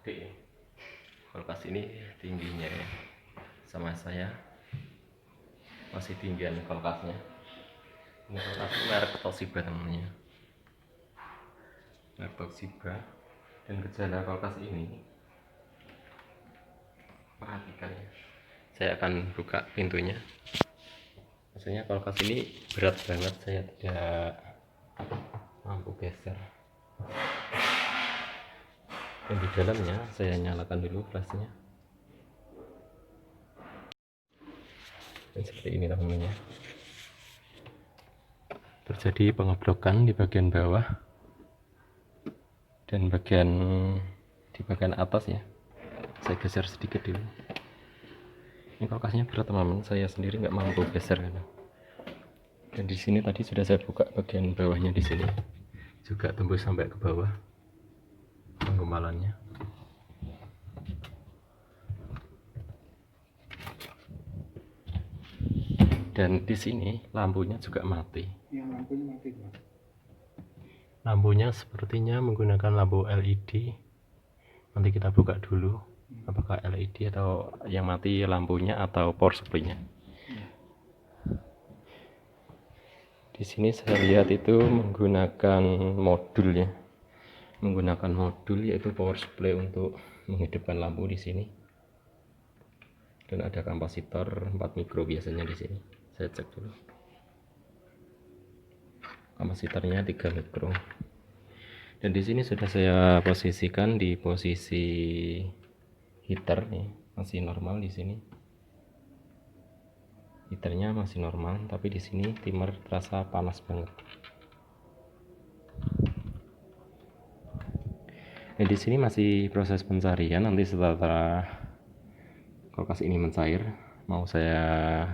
gede. Kulkas ini tingginya ya, sama saya masih tinggian kulkasnya. Ini kulkas merek Toshiba namanya, merek Toshiba. Dan gejala kulkas ini, perhatikan ya, saya akan buka pintunya. Maksudnya kulkas ini berat banget, saya tidak mampu geser. Dan di dalamnya saya nyalakan dulu flashnya. Dan seperti ini namanya. Terjadi pengebrokan di bagian bawah dan di bagian atas ya. Saya geser sedikit dulu. Ini kulkasnya berat teman-teman, saya sendiri nggak mampu geser kan. Dan di sini tadi sudah saya buka bagian bawahnya, di sini juga tembus sampai ke bawah penggumpalannya. Dan di sini lampunya juga mati. Yang lampunya mati, Pak. Lampunya sepertinya menggunakan lampu LED. Nanti kita buka dulu apakah LED atau yang mati lampunya atau power supply-nya. Di sini saya lihat itu menggunakan modul ya. Menggunakan modul yaitu power supply untuk menghidupkan lampu di sini. Dan ada kapasitor 4 mikro biasanya di sini. Saya cek dulu. Kapasitornya 3 mikro. Dan di sini sudah saya posisikan di posisi heater nih, masih normal di sini. Heaternya masih normal, tapi di sini timer terasa panas banget. Dan di sini masih proses pencarian. Nanti setelah kulkas ini mencair, mau saya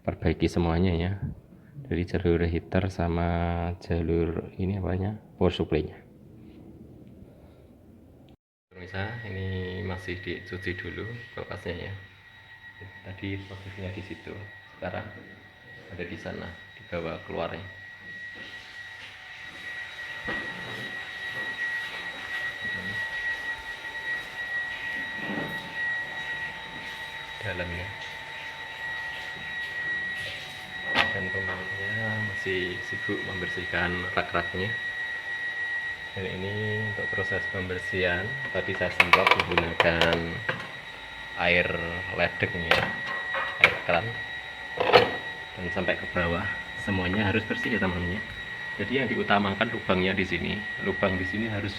perbaiki semuanya ya, dari jalur heater sama jalur ini apanya, power supply-nya. Pemirsa, ini masih dicuci dulu kulkasnya ya. Tadi posisinya di situ, sekarang ada di sana, dibawa keluarnya. Dalamnya. Dan pemiliknya masih sibuk membersihkan rak-raknya. Dan ini untuk proses pembersihan tadi saya semprot menggunakan air ledeng ya, air keran, dan sampai ke bawah semuanya harus bersih ya teman-teman ya. Jadi yang diutamakan lubangnya di sini, lubang di sini harus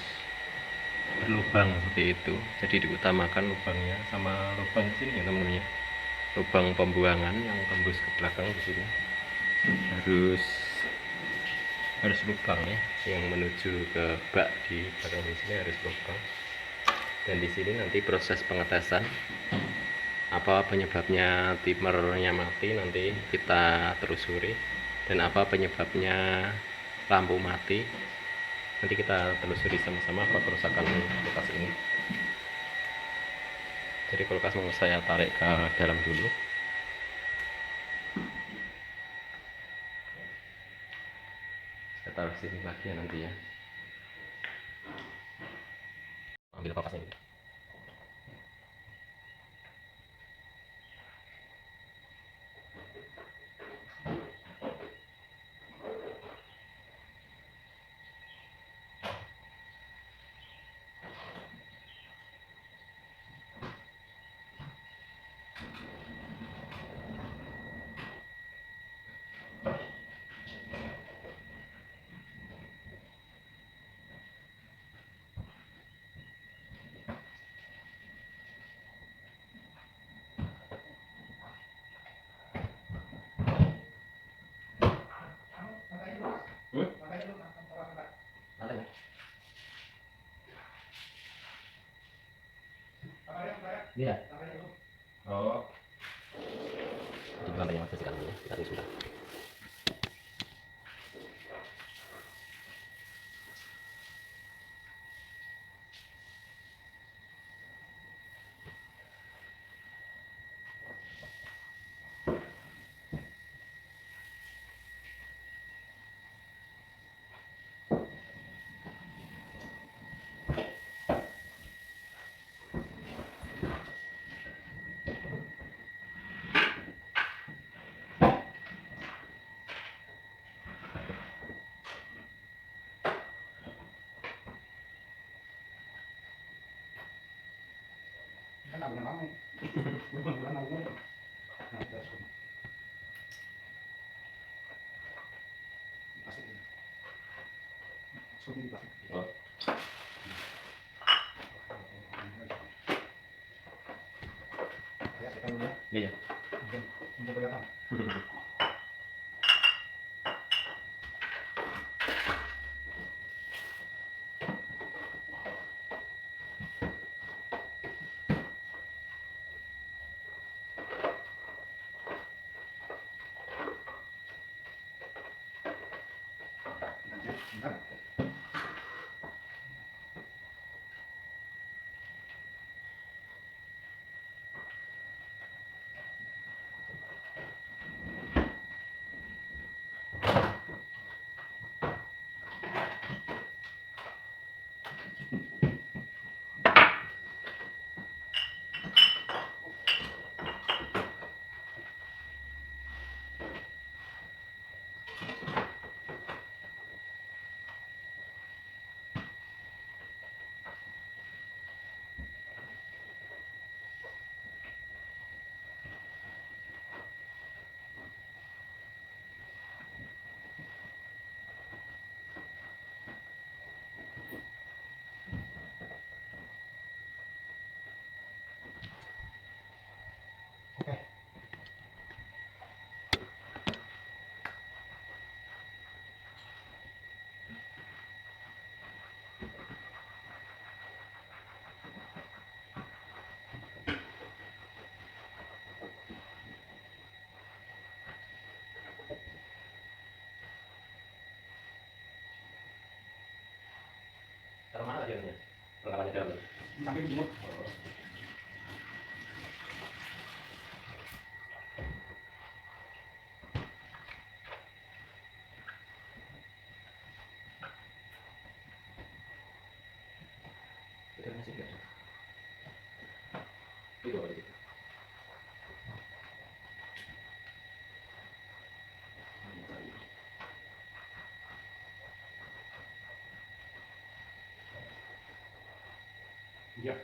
berlubang seperti itu. Jadi diutamakan lubangnya sama lubang di sini ya teman-teman ya, lubang pembuangan yang tembus ke belakang di sini harus lubang ya, yang menuju ke bak di belakang di sini harus lubang. Dan di sini nanti proses pengetesan apa penyebabnya timernya mati nanti kita telusuri, dan apa penyebabnya lampu mati nanti kita telusuri sama-sama apa kerusakan kulkas ini. Jadi kulkas mau saya tarik ke dalam dulu. Saya taruh sini lagi ya nanti ya. Ambil kulkasnya dulu. Iya. Oh. Di lantai yang sekarang ya, kita sudah. benar ramai. Bulan-bulan aku. Nah, terus. Plastik. Sudah plastik. Oh. Ya, sekarang dulu ya. Iya. Mungkin kelihatan. Bentar. Oke. Taruh mana tadi ininya? Perlengkapannya dalam. Di samping begini. Udah masih enggak? Itu apa itu? Iya.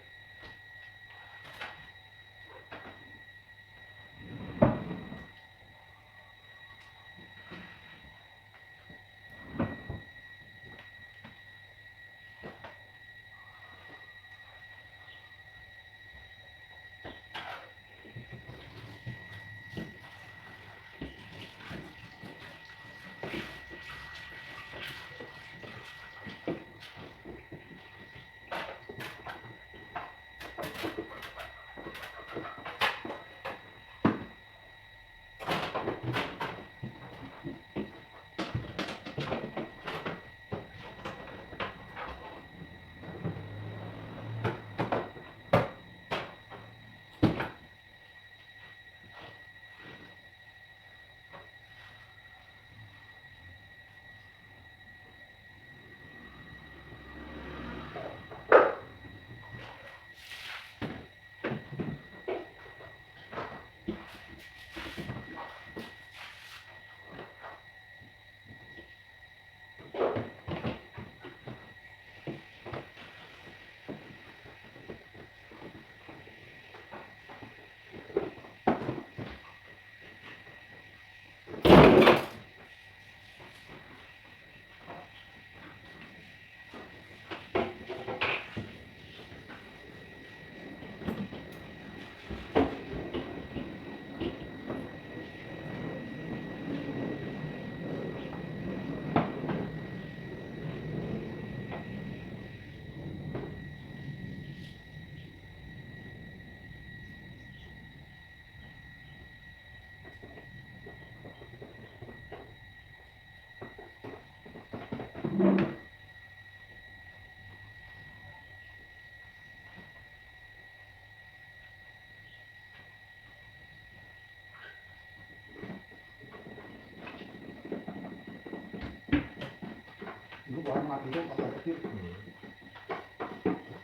Dulu buang mati itu pas kecil.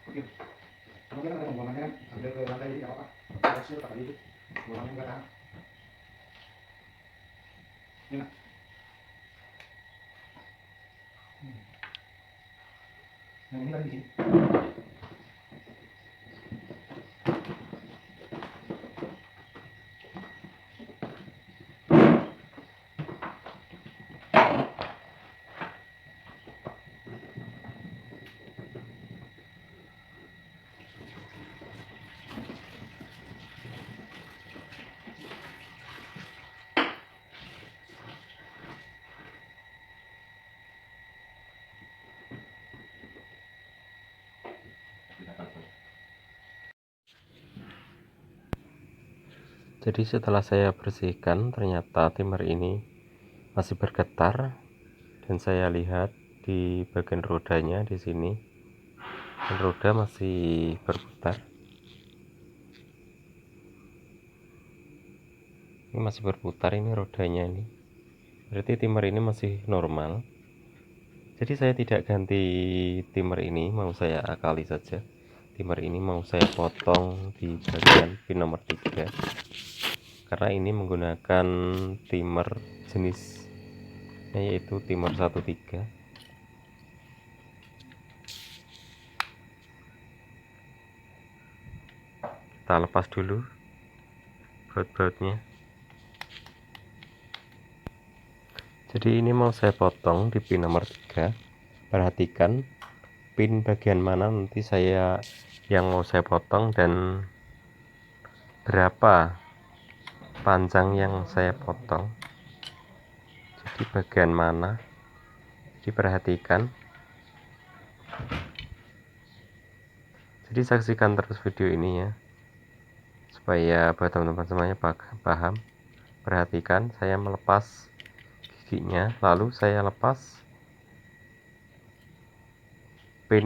Mungkin. Mungkin ada pembuangannya kan, ambil ke lantai jadi apa? Hasil tadi itu, buangannya enggak tahan. Ini nak. Yang ini tadi di sini. Jadi setelah saya bersihkan, ternyata timer ini masih bergetar, dan saya lihat di bagian rodanya di sini, dan roda masih berputar. Ini masih berputar, ini rodanya ini. Berarti timer ini masih normal. Jadi saya tidak ganti timer ini, mau saya akali saja. Timer ini mau saya potong di bagian pin nomor 3, karena ini menggunakan timer jenisnya yaitu timer 13. Kita lepas dulu baut-bautnya. Jadi ini mau saya potong di pin nomor 3. Perhatikan pin bagian mana nanti saya yang mau saya potong dan berapa panjang yang saya potong. Jadi bagian mana, diperhatikan. Jadi saksikan terus video ini ya, supaya buat teman-teman semuanya paham. Perhatikan, saya melepas giginya, lalu saya lepas pin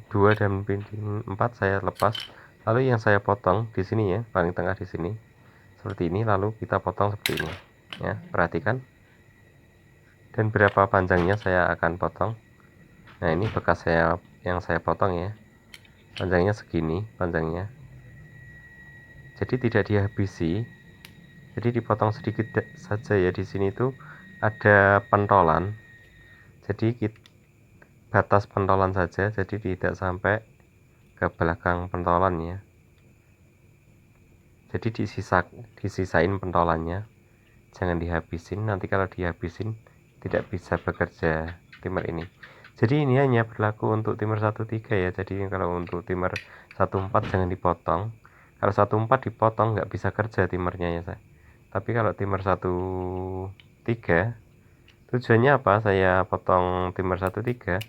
2 dan pin 4 saya lepas, lalu yang saya potong di sini ya, paling tengah di sini seperti ini, lalu kita potong seperti ini ya. Perhatikan, dan berapa panjangnya saya akan potong. Nah, ini bekas yang saya potong ya, panjangnya segini panjangnya. Jadi tidak dihabisi, jadi dipotong sedikit saja ya. Di sini tuh ada pentolan, jadi batas pentolan saja, jadi tidak sampai ke belakang pentolan ya. Jadi disisain pentolannya, jangan dihabisin. Nanti kalau dihabisin tidak bisa bekerja timer ini. Jadi ini hanya berlaku untuk timer 13 ya. Jadi kalau untuk timer 14 jangan dipotong. Kalau 14 dipotong nggak bisa kerja timernya ya saya. Tapi kalau timer 13, tujuannya apa saya potong timer 13?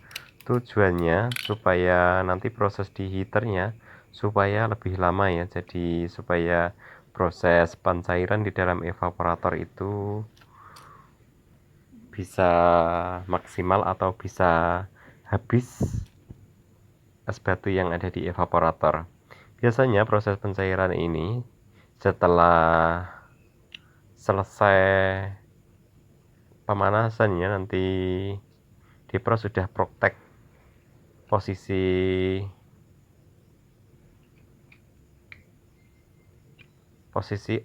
Tujuannya supaya nanti proses di heaternya supaya lebih lama ya. Jadi supaya proses pencairan di dalam evaporator itu bisa maksimal atau bisa habis es batu yang ada di evaporator. Biasanya proses pencairan ini setelah selesai pemanasannya, nanti Depro sudah praktek posisi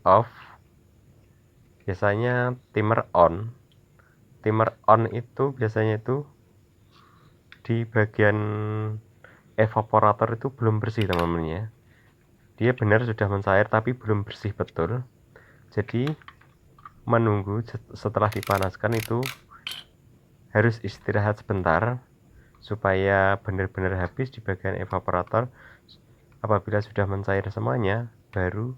off, biasanya timer on itu biasanya itu di bagian evaporator itu belum bersih teman-teman ya. Dia benar sudah mencair tapi belum bersih betul. Jadi menunggu setelah dipanaskan itu harus istirahat sebentar supaya benar-benar habis di bagian evaporator. Apabila sudah mencair semuanya, baru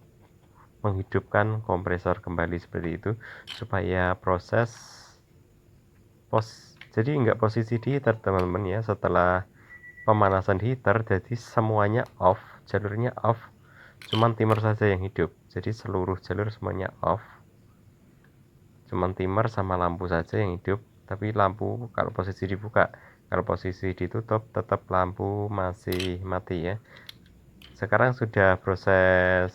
menghidupkan kompresor kembali seperti itu, supaya jadi enggak posisi di heater teman-teman ya. Setelah pemanasan heater, jadi semuanya off, jalurnya off, cuman timer saja yang hidup. Jadi seluruh jalur semuanya off, cuman timer sama lampu saja yang hidup. Tapi lampu kalau posisi dibuka, kalau posisi ditutup tetap lampu masih mati ya. Sekarang sudah proses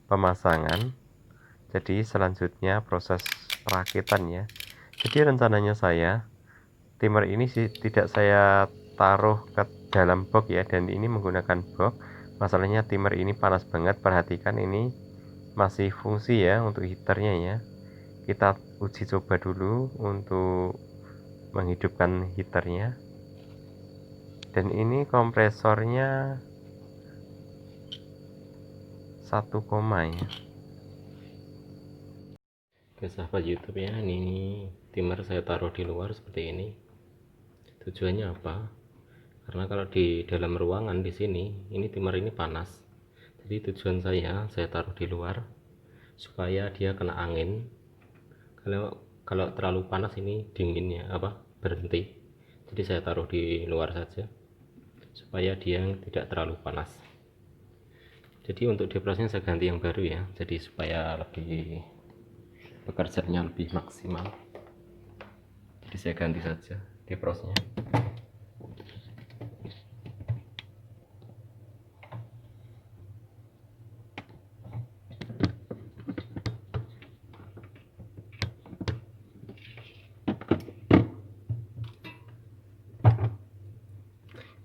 pemasangan, jadi selanjutnya proses perakitan ya. Jadi rencananya saya timer ini sih tidak saya taruh ke dalam box ya, dan ini menggunakan box. Masalahnya timer ini panas banget. Perhatikan ini masih fungsi ya untuk heaternya ya. Kita uji coba dulu untuk menghidupkan heaternya. Dan ini kompresornya 1, ya. Oke sahabat YouTube ya, ini timer saya taruh di luar seperti ini. Tujuannya apa? Karena kalau di dalam ruangan di sini, ini timer ini panas. Jadi tujuan saya taruh di luar supaya dia kena angin. Kalau terlalu panas ini dinginnya berhenti. Jadi saya taruh di luar saja supaya dia tidak terlalu panas. Jadi untuk diprosnya saya ganti yang baru ya, jadi supaya lebih bekerjanya lebih maksimal. Jadi saya ganti saja diprosnya.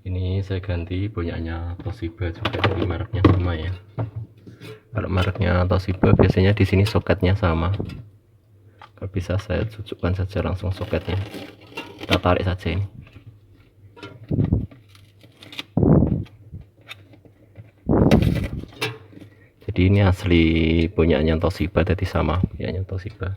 Ini saya ganti punyanya Toshiba juga, dari mereknya sama ya. Kalau mereknya Toshiba biasanya di sini soketnya sama. Kalau bisa saya cocokkan saja langsung soketnya. Kita tarik saja ini. Jadi ini asli punyanya Toshiba, jadi sama punyanya Toshiba.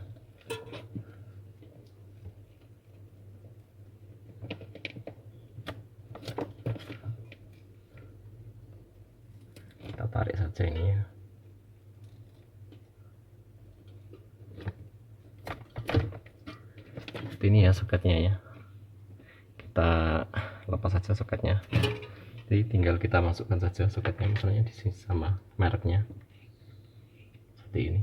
Kita tarik saja ini ya. Seperti ini ya soketnya ya. Kita lepas saja soketnya. Jadi tinggal kita masukkan saja soketnya, misalnya di sini sama mereknya. Seperti ini.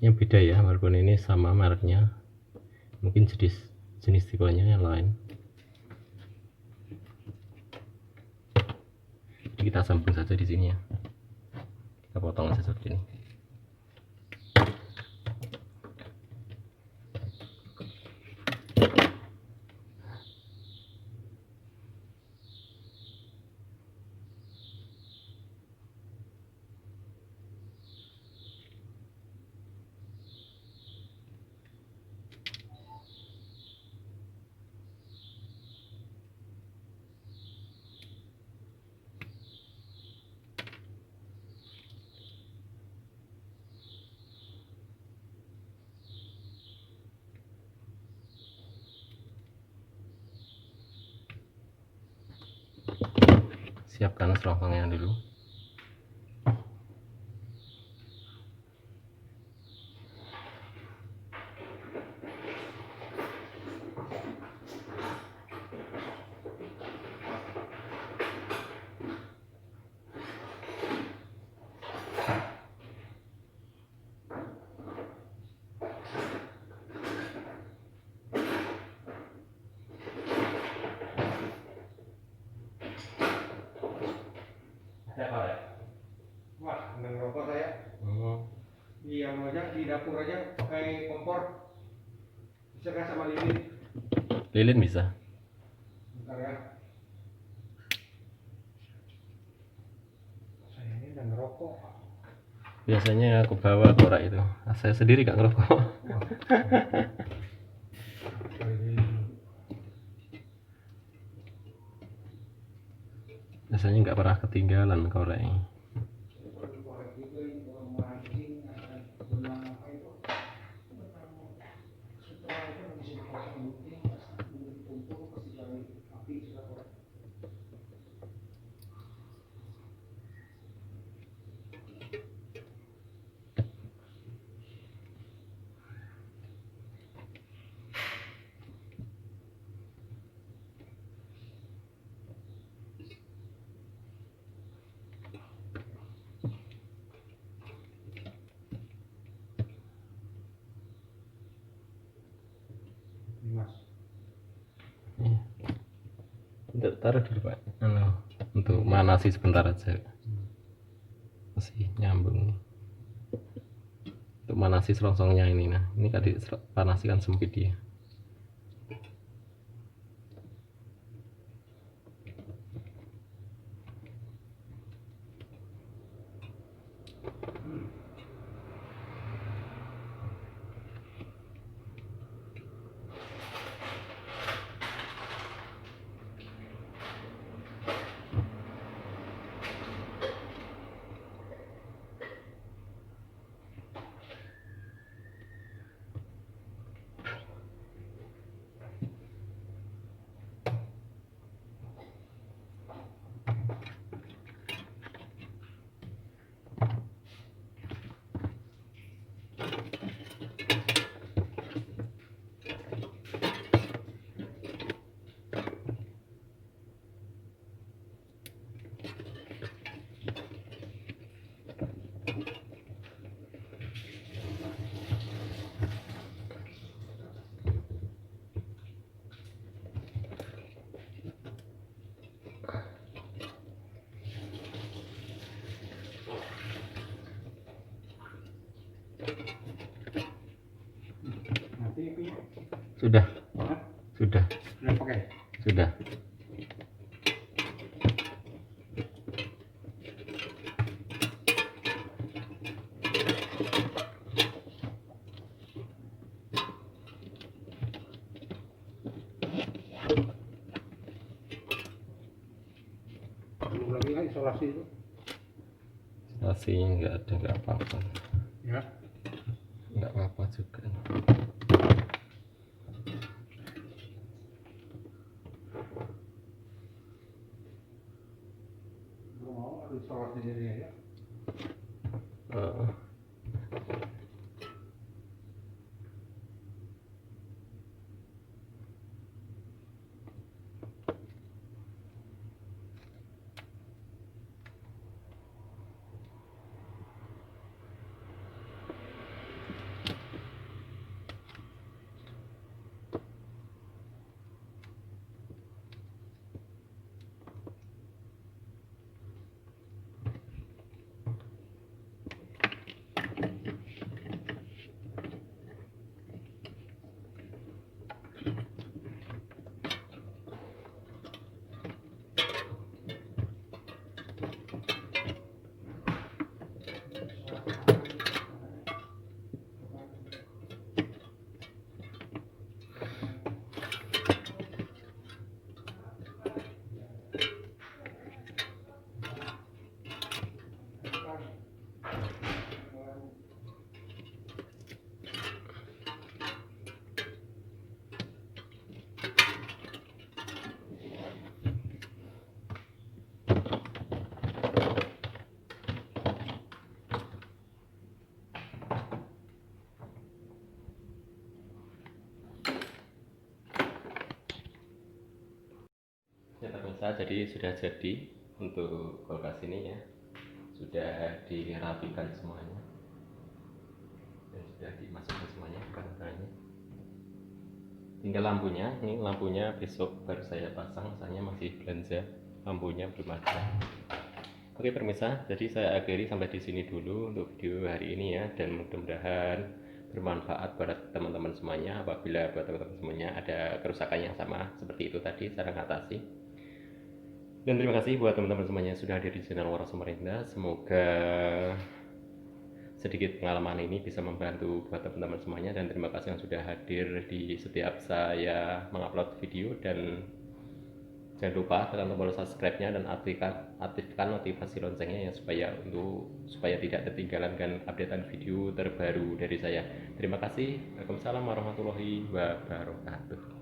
Yang beda ya, walaupun ini sama mereknya, mungkin jenis tipenya yang lain. Jadi kita sambung saja di sini ya. Kita potong saja seperti ini. Siapkan selongsongnya dulu. Wah, ngerokok saya. Diam aja di dapur aja pakai kompor. Bisa kan sama lilin? Lilin bisa. Bentar ya. Saya ini udah ngerokok. Biasanya aku bawa korek itu. Saya sendiri gak ngerokok. Biasanya nggak pernah ketinggalan koreknya. Mas. Untuk taruh dulu Pak. Untuk manasi sebentar aja. Masih nyambung. Untuk manasi selongsongnya ini, nah ini kan dipanasi kan sempit dia. Sudah. Hah? Sudah. Udah pakai. Sudah. Belum lagi kan isolasi itu. Masih nggak ada, nggak apa-apa. Ya. Nggak apa-apa juga. Belum mau ada isolasi diri ya. Eh, Ya pemirsa, jadi sudah jadi untuk kulkas ini ya, sudah dirapikan semuanya dan sudah dimasukkan semuanya bahan-bahannya. Tinggal lampunya, ini lampunya besok baru saya pasang, soalnya masih belanja, lampunya belum ada. Oke pemirsa, jadi saya akhiri sampai di sini dulu untuk video hari ini ya, dan mudah-mudahan bermanfaat buat teman-teman semuanya. Apabila buat teman-teman semuanya ada kerusakan yang sama seperti itu tadi, cara mengatasi. Dan terima kasih buat teman-teman semuanya yang sudah hadir di channel Waras Samarinda. Semoga sedikit pengalaman ini bisa membantu buat teman-teman semuanya, dan terima kasih yang sudah hadir di setiap saya mengupload video. Dan jangan lupa tekan tombol subscribe-nya dan aktifkan notifikasi loncengnya ya, supaya tidak ketinggalan dengan updatean video terbaru dari saya. Terima kasih. Waalaikumsalam warahmatullahi wabarakatuh.